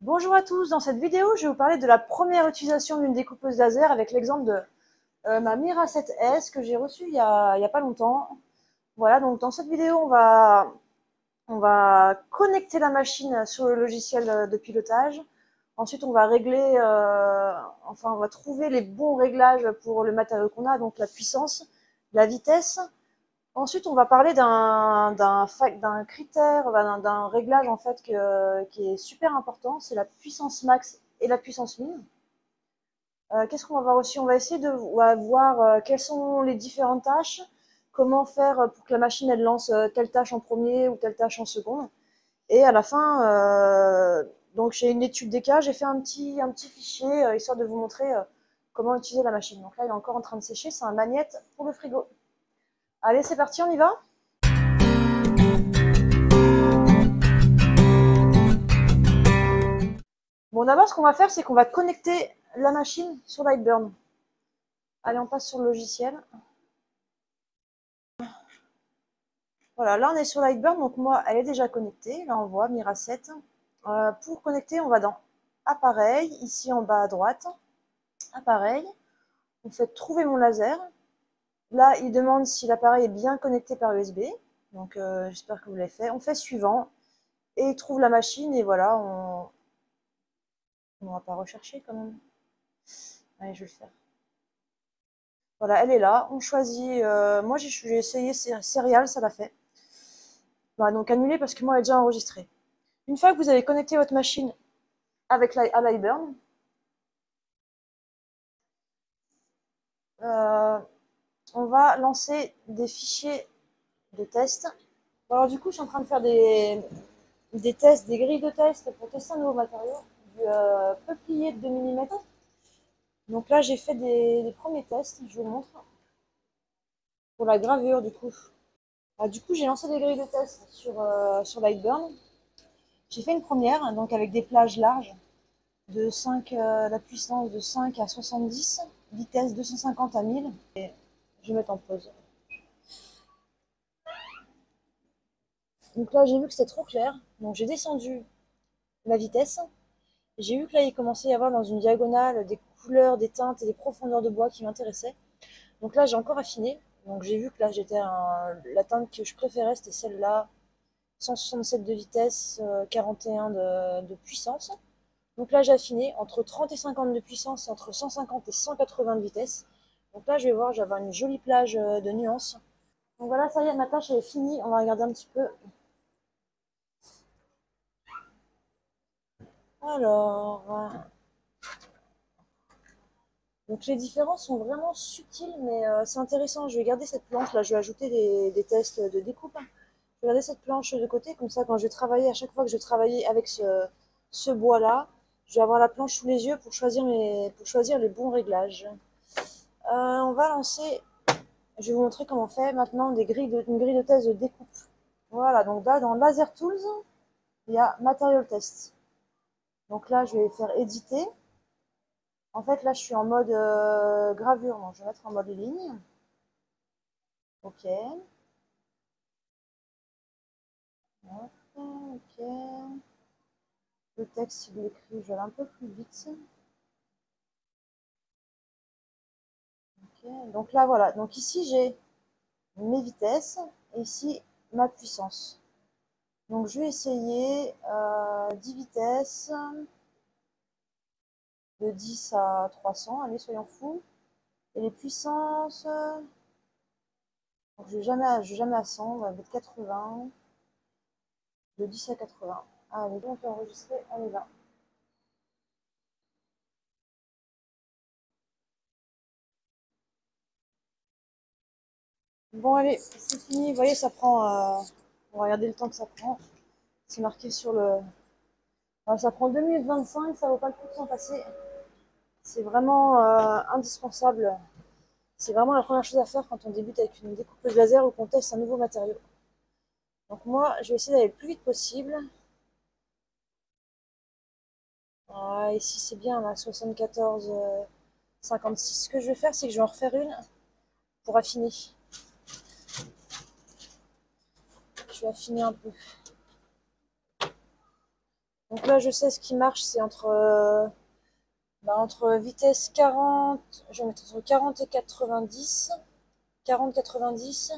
Bonjour à tous, dans cette vidéo, je vais vous parler de la première utilisation d'une découpeuse laser avec l'exemple de ma Mira 7S que j'ai reçue il y a pas longtemps. Voilà, donc dans cette vidéo, on va connecter la machine sur le logiciel de pilotage. Ensuite, on va régler, on va trouver les bons réglages pour le matériau qu'on a, donc la puissance, la vitesse. Ensuite, on va parler d'un critère, d'un réglage en fait qui est super important, c'est la puissance max et la puissance min. Qu'est-ce qu'on va voir aussi? On va essayer de voir quelles sont les différentes tâches, comment faire pour que la machine elle lance telle tâche en premier ou telle tâche en seconde. Et à la fin, donc j'ai une étude des cas, j'ai fait un petit fichier histoire de vous montrer comment utiliser la machine. Donc là, il est encore en train de sécher, c'est un magnète pour le frigo. Allez, c'est parti, on y va? Bon, d'abord, ce qu'on va faire, c'est qu'on va connecter la machine sur Lightburn. Allez, on passe sur le logiciel. Voilà, là, on est sur Lightburn, donc moi, elle est déjà connectée. Là, on voit Mira 7. Pour connecter, on va dans Appareil, ici en bas à droite. Appareil. On fait Trouver mon laser. Là, il demande si l'appareil est bien connecté par USB. Donc, j'espère que vous l'avez fait. On fait Suivant. Et il trouve la machine, et voilà, on ne va pas rechercher quand même. Allez, je vais le faire. Voilà, elle est là. On choisit. Moi, j'ai essayé Serial, ça l'a fait. Voilà, donc annuler parce que moi, elle est déjà enregistrée. Une fois que vous avez connecté votre machine avec à Lightburn, on va lancer des fichiers de test. Bon, alors du coup, je suis en train de faire des tests, des grilles de test pour tester un nouveau matériau, du peuplier de 2 mm. Donc là, j'ai fait des premiers tests, je vous montre, pour la gravure du coup. Du coup, j'ai lancé des grilles de test sur Lightburn. J'ai fait une première, donc avec des plages larges, de 5, la puissance de 5 à 70, vitesse 250 à 1000. Et je vais mettre en pause. Donc là, j'ai vu que c'était trop clair, donc j'ai descendu la vitesse. J'ai vu que là, il commençait à y avoir dans une diagonale des couleurs, des teintes et des profondeurs de bois qui m'intéressaient. Donc là, j'ai encore affiné. Donc j'ai vu que là, la teinte que je préférais, c'était celle-là. 167 de vitesse, 41 de puissance. Donc là, j'ai affiné entre 30 et 50 de puissance et entre 150 et 180 de vitesse. Donc là, je vais voir, j'avais une jolie plage de nuances. Donc voilà, ça y est, ma tâche elle est finie. On va regarder un petit peu. Alors, donc les différences sont vraiment subtiles, mais c'est intéressant. Je vais garder cette planche là, je vais ajouter des tests de découpe. Je vais garder cette planche de côté, comme ça quand je vais travailler, à chaque fois que je vais travailler avec ce bois là, je vais avoir la planche sous les yeux pour choisir les bons réglages. On va lancer, je vais vous montrer comment on fait maintenant une grille de test de découpe. Voilà, donc là dans Laser Tools, il y a Material Test. Donc là je vais faire éditer. En fait, là, je suis en mode gravure. Donc, je vais mettre en mode ligne. OK. OK. Le texte, il est écrit, je vais aller un peu plus vite. OK. Donc là, voilà. Donc ici, j'ai mes vitesses. Et ici, ma puissance. Donc, je vais essayer 10 vitesses. De 10 à 300. Allez, soyons fous. Et les puissances... donc, je vais jamais à 100. On va mettre 80. De 10 à 80. Allez, on peut enregistrer. On y va. Bon, allez, c'est fini. Vous voyez, ça prend. On va regarder le temps que ça prend. C'est marqué sur le. Ça prend 2 minutes 25, ça vaut pas le coup de s'en passer. C'est vraiment indispensable. C'est vraiment la première chose à faire quand on débute avec une découpeuse laser ou qu'on teste un nouveau matériau. Donc, moi, je vais essayer d'aller le plus vite possible. Ici, c'est bien, là, 74, 56. Ce que je vais faire, c'est que je vais en refaire une pour affiner. Je vais affiner un peu. Donc là, je sais ce qui marche, c'est entre vitesse 40, je vais mettre entre 40 et 90. 40-90.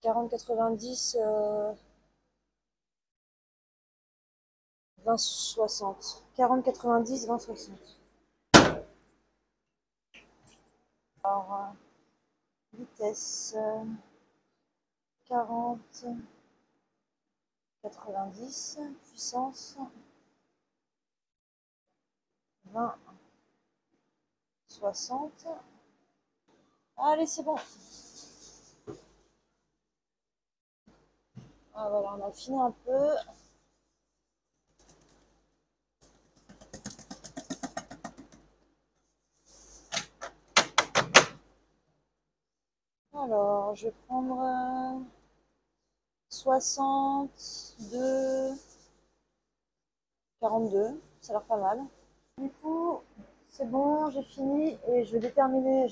40-90, 20-60. 40-90, 20-60. Alors, vitesse 40, 90, puissance 20, 60. Allez, c'est bon. Ah, voilà, on a affiné un peu. Alors, je vais prendre 62, 42. Ça a l'air pas mal. Du coup, c'est bon, j'ai fini et j'ai terminé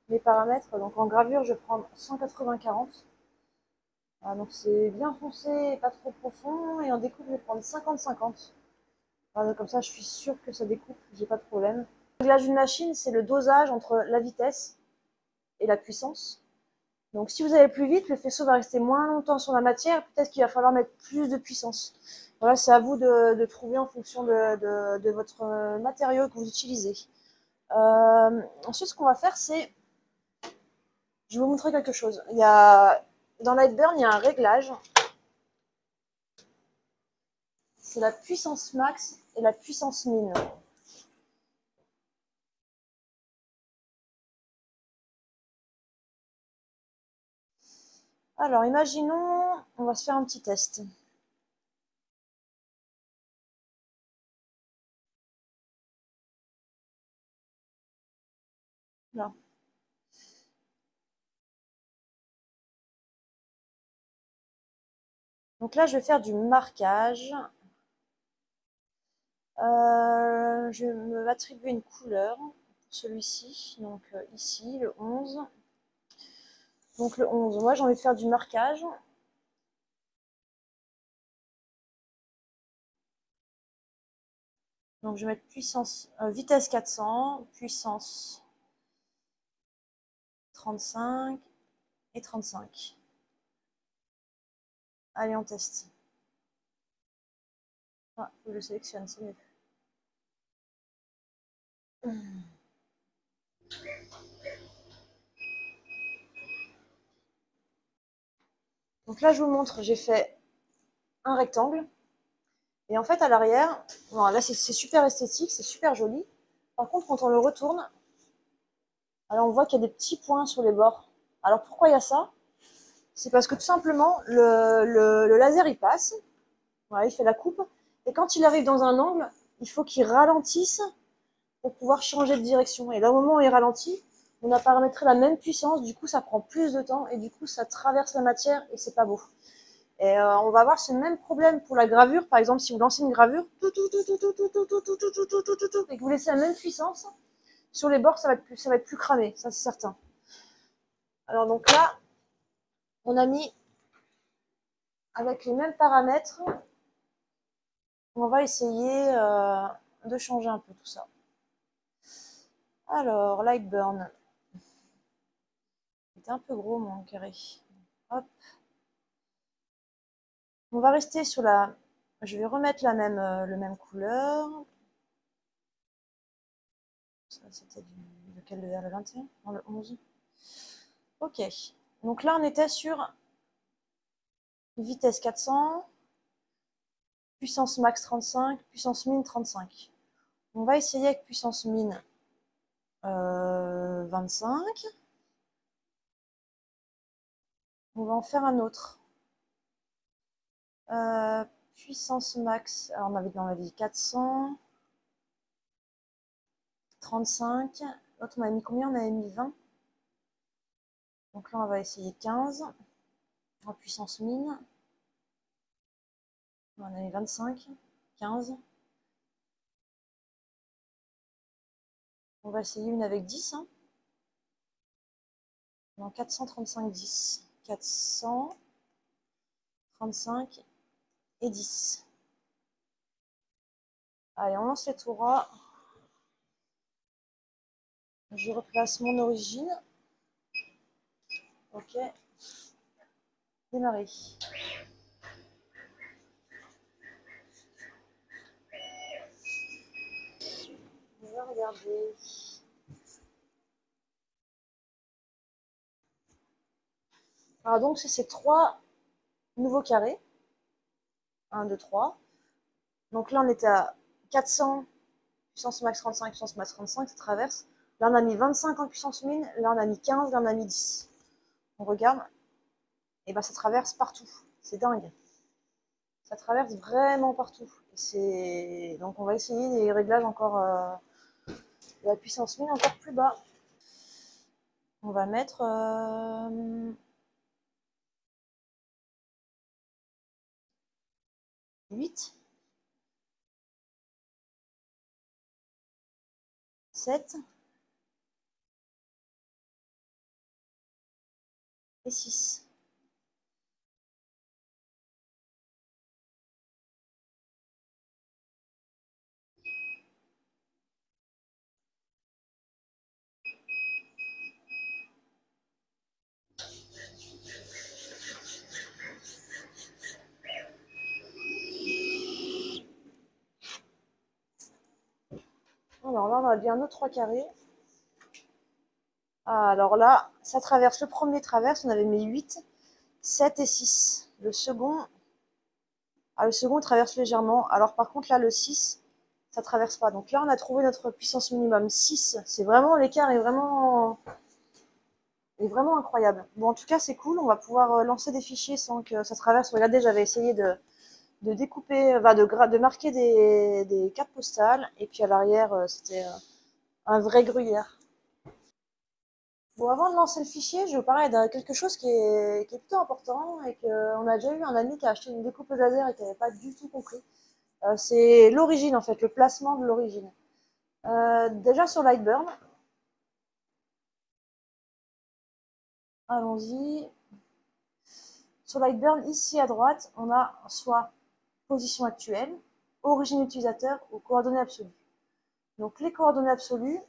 mes paramètres. Donc en gravure, je vais prendre 180-40. Ah, donc c'est bien foncé et pas trop profond. Et en découpe, je vais prendre 50-50. Voilà, comme ça, je suis sûre que ça découpe, j'ai pas de problème. Le réglage d'une machine, c'est le dosage entre la vitesse et la puissance. Donc si vous allez plus vite, le faisceau va rester moins longtemps sur la matière. Peut-être qu'il va falloir mettre plus de puissance. Voilà, c'est à vous de trouver en fonction de votre matériau que vous utilisez. Ensuite, ce qu'on va faire, c'est... Je vais vous montrer quelque chose. Dans Lightburn, il y a un réglage. C'est la puissance max et la puissance min. Alors, imaginons, on va se faire un petit test. Là. Donc là, je vais faire du marquage. Je vais me attribuer une couleur pour celui-ci. Donc ici, le 11. Donc le 11, moi j'ai envie de faire du marquage. Donc je vais mettre vitesse 400, puissance 35 et 35. Allez, on teste. Ah, faut que je le sélectionne, c'est mieux. Donc là, je vous montre, j'ai fait un rectangle. Et en fait, à l'arrière, là c'est super esthétique, c'est super joli. Par contre, quand on le retourne, alors on voit qu'il y a des petits points sur les bords. Alors pourquoi il y a ça? C'est parce que tout simplement, le laser il passe, voilà, il fait la coupe, et quand il arrive dans un angle, il faut qu'il ralentisse pour pouvoir changer de direction. Et là, au moment où il ralentit, on a paramétré la même puissance, du coup ça prend plus de temps, et du coup ça traverse la matière, et c'est pas beau. Et on va avoir ce même problème pour la gravure. Par exemple, si vous lancez une gravure et que vous laissez la même puissance, sur les bords, ça va être plus cramé, ça c'est certain. Alors donc là, on a mis avec les mêmes paramètres, on va essayer de changer un peu tout ça. Alors, Lightburn. C'était un peu gros mon carré. Hop. On va rester sur la... Je vais remettre le même couleur. C'était lequel de verre, le 21? Non, le 11. Ok. Donc là, on était sur vitesse 400, puissance max 35, puissance min 35. On va essayer avec puissance min 25. On va en faire un autre. Puissance max, alors on avait dit 400, 35. L'autre, on avait mis combien? On avait mis 20. Donc là, on va essayer 15 en puissance min. On a mis 25, 15. On va essayer une avec 10. Hein. Non, 435, 10. 435 et 10. Allez, on lance les touras. Je replace mon origine. Ok. Démarrer. On va regarder. Alors donc c'est ces 3 nouveaux carrés. 1, 2, 3. Donc là on était à 400 puissance max 35, puissance max 35, ça traverse. Là on a mis 25 en puissance mine, là on a mis 15, là on a mis 10. On regarde, et ben ça traverse partout. C'est dingue. Ça traverse vraiment partout. Donc on va essayer des réglages encore de la puissance mine encore plus bas. On va mettre 8, 7 et 6. Alors là, on a bien nos 3 carrés. Ah, alors là, ça traverse, le premier traverse, on avait mis 8, 7 et 6. Le second traverse légèrement. Alors par contre, là, le 6, ça traverse pas. Donc là, on a trouvé notre puissance minimum 6. C'est vraiment, l'écart est vraiment incroyable. Bon, en tout cas, c'est cool. On va pouvoir lancer des fichiers sans que ça traverse. Regardez, j'avais essayé de découper, de marquer des cartes postales. Et puis à l'arrière, c'était un vrai gruyère. Bon, avant de lancer le fichier, je vais vous parler de quelque chose qui est plutôt important et qu'on a déjà eu un ami qui a acheté une découpeuse laser et qui n'avait pas du tout compris. C'est l'origine, en fait, le placement de l'origine. Déjà sur Lightburn, allons-y. Sur Lightburn, ici à droite, on a soit position actuelle, origine utilisateur ou coordonnées absolues. Donc les coordonnées absolues,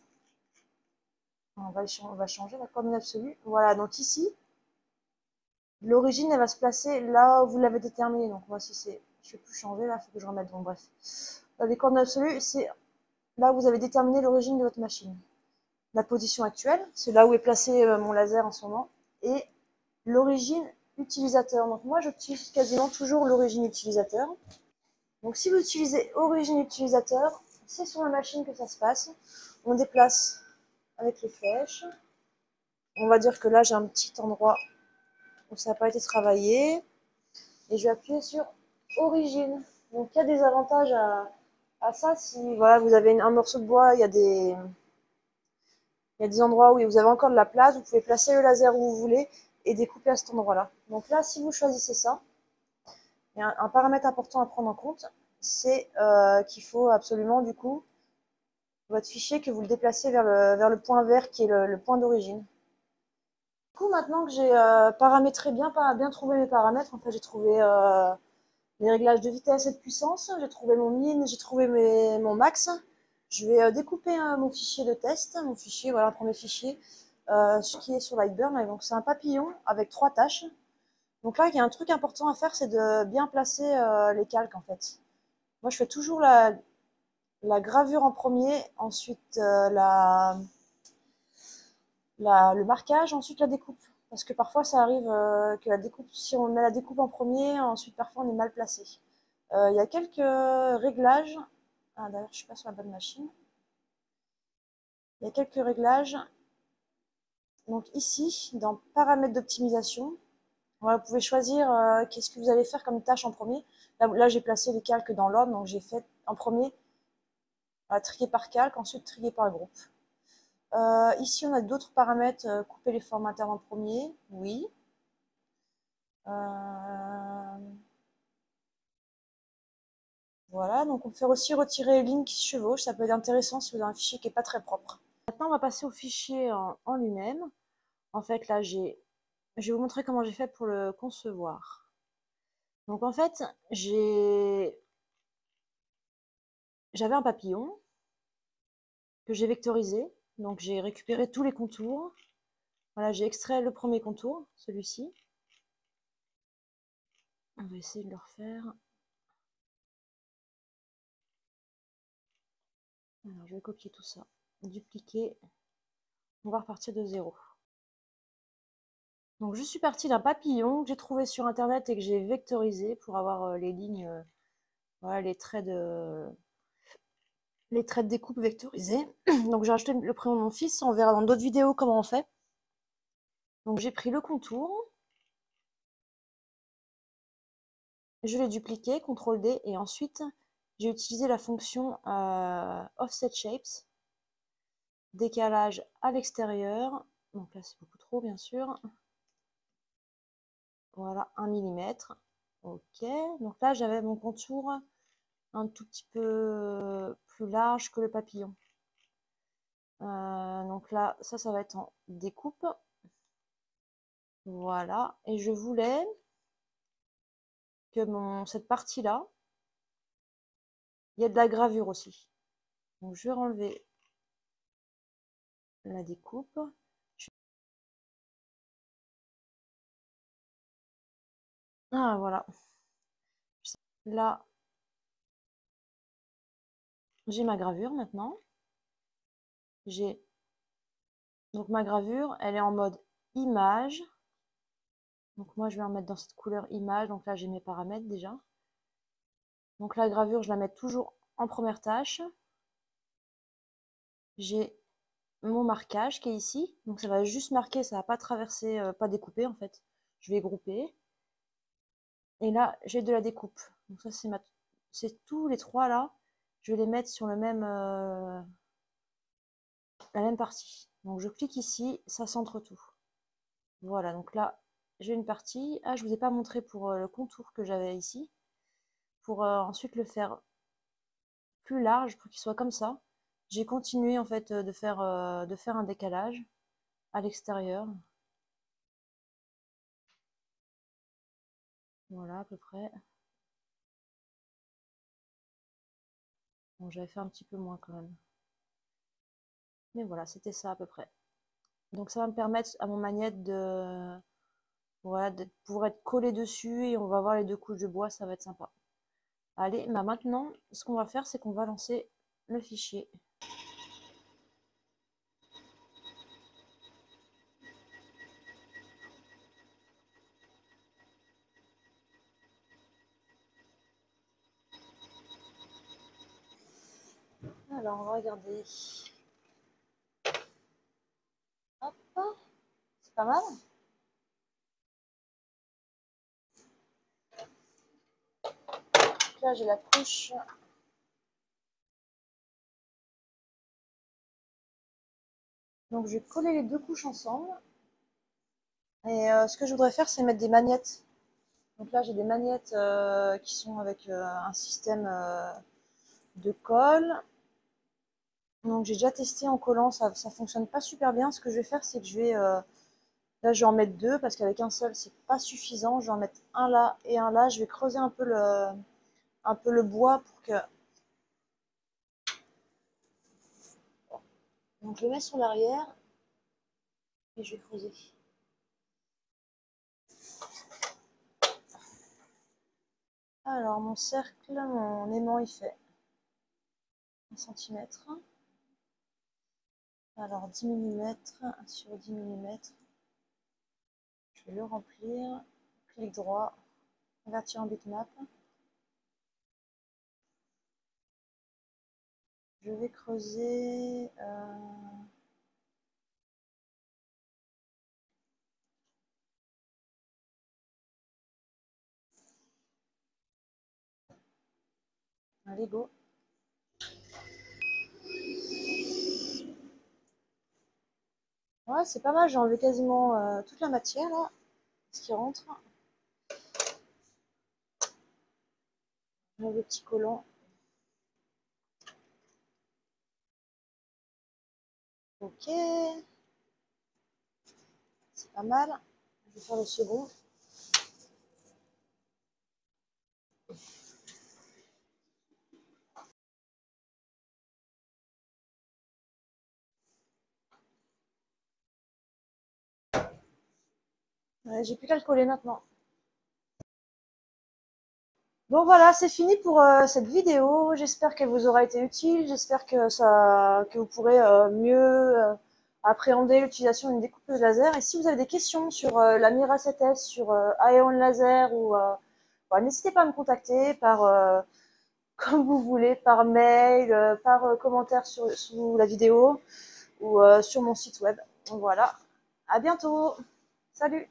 on va changer la coordonnée absolue. Voilà, donc ici, l'origine, elle va se placer là où vous l'avez déterminée. Donc moi, si c'est, je ne vais plus changer là, il faut que je remette. Bon, bref. Les coordonnées absolues, c'est là où vous avez déterminé l'origine de votre machine. La position actuelle, c'est là où est placé mon laser en ce moment, et l'origine utilisateur. Donc moi, j'utilise quasiment toujours l'origine utilisateur. Donc si vous utilisez origine utilisateur, c'est sur la machine que ça se passe. On déplace avec les flèches. On va dire que là, j'ai un petit endroit où ça n'a pas été travaillé. Et je vais appuyer sur origine. Donc il y a des avantages à ça. Si voilà, vous avez un morceau de bois, il y a des endroits où vous avez encore de la place, vous pouvez placer le laser où vous voulez et découper à cet endroit-là. Donc là, si vous choisissez ça, il y a un paramètre important à prendre en compte, c'est qu'il faut absolument, du coup, votre fichier, que vous le déplacez vers le point vert qui est le point d'origine. Du coup, maintenant que j'ai paramétré bien trouvé mes paramètres, en fait, j'ai trouvé les réglages de vitesse et de puissance, j'ai trouvé mon min, j'ai trouvé mon max. Je vais découper mon fichier de test, mon fichier, voilà, un premier fichier, ce qui est sur Lightburn. Donc c'est un papillon avec 3 tâches. Donc là, il y a un truc important à faire, c'est de bien placer les calques en fait. Moi, je fais toujours la gravure en premier, ensuite le marquage, ensuite la découpe. Parce que parfois, ça arrive que la découpe, si on met la découpe en premier, ensuite parfois on est mal placé. Il y a quelques réglages. Ah, d'ailleurs, je ne suis pas sur la bonne machine. Il y a quelques réglages. Donc ici, dans paramètres d'optimisation, voilà, vous pouvez choisir qu'est-ce que vous allez faire comme tâche en premier. Là j'ai placé les calques dans l'ordre, donc j'ai fait en premier trier par calque, ensuite trier par groupe. Ici, on a d'autres paramètres. Couper les formateurs en premier, oui. Voilà, donc on peut aussi retirer les lignes qui se chevauchent. Ça peut être intéressant si vous avez un fichier qui n'est pas très propre. Maintenant, on va passer au fichier en lui-même. En fait, là, je vais vous montrer comment j'ai fait pour le concevoir. Donc en fait, j'avais un papillon que j'ai vectorisé. Donc j'ai récupéré tous les contours. Voilà, j'ai extrait le premier contour, celui-ci. On va essayer de le refaire. Alors je vais copier tout ça, dupliquer. On va repartir de zéro. Donc je suis partie d'un papillon que j'ai trouvé sur internet et que j'ai vectorisé pour avoir les lignes, voilà, les traits de découpe vectorisés. Donc j'ai rajouté le prénom de mon fils, on verra dans d'autres vidéos comment on fait. Donc j'ai pris le contour, je l'ai dupliqué, CTRL D, et ensuite j'ai utilisé la fonction Offset Shapes, décalage à l'extérieur. Donc là c'est beaucoup trop bien sûr. Voilà, 1 mm. Ok, donc là j'avais mon contour un tout petit peu plus large que le papillon. Donc là, ça va être en découpe. Voilà, et je voulais que cette partie-là, il y ait de la gravure aussi. Donc je vais enlever la découpe. Ah voilà. Là, j'ai ma gravure maintenant. J'ai donc ma gravure, elle est en mode image. Donc moi, je vais en mettre dans cette couleur image. Donc là, j'ai mes paramètres déjà. Donc la gravure, je la mets toujours en première tâche. J'ai mon marquage qui est ici. Donc ça va juste marquer, ça va pas traverser, pas découper en fait. Je vais grouper. Et là, j'ai de la découpe. Donc ça, c'est tous les trois là. Je vais les mettre sur la même partie. Donc je clique ici, ça centre tout. Voilà, donc là, j'ai une partie. Ah, je vous ai pas montré pour le contour que j'avais ici. Pour ensuite le faire plus large, pour qu'il soit comme ça. J'ai continué en fait de faire un décalage à l'extérieur. Voilà, à peu près. Bon, j'avais fait un petit peu moins quand même. Mais voilà, c'était ça à peu près. Donc ça va me permettre à mon magnète de, voilà, de pouvoir être collé dessus et on va voir les deux couches de bois, ça va être sympa. Allez, bah maintenant, ce qu'on va faire, c'est qu'on va lancer le fichier. Alors, on va regarder. Hop, c'est pas mal. Là, j'ai la couche. Donc, je vais coller les deux couches ensemble. Et ce que je voudrais faire, c'est mettre des magnettes. Donc là, j'ai des magnettes qui sont avec un système de colle. Donc, j'ai déjà testé en collant, ça fonctionne pas super bien. Ce que je vais faire, c'est que je vais là, je vais en mettre deux parce qu'avec un seul, c'est pas suffisant. Je vais en mettre un là et un là. Je vais creuser un peu le bois pour que. Donc, je le mets sur l'arrière et je vais creuser. Alors, mon cercle, mon aimant, il fait 1 cm. Alors, 10 mm sur 10 mm. Je vais le remplir. Clic droit, convertir en bitmap. Je vais creuser. Allez, go. Ouais, c'est pas mal. J'ai enlevé quasiment toute la matière là, ce qui rentre. Le petit collant. Ok. C'est pas mal. Je vais faire le second. J'ai plus qu'à le coller maintenant. Donc voilà, c'est fini pour cette vidéo. J'espère qu'elle vous aura été utile. J'espère que vous pourrez mieux appréhender l'utilisation d'une découpeuse laser. Et si vous avez des questions sur la Mira 7S, sur Aeon Laser, n'hésitez pas à me contacter par comme vous voulez, par mail, par commentaire sous la vidéo ou sur mon site web. Donc voilà, à bientôt. Salut!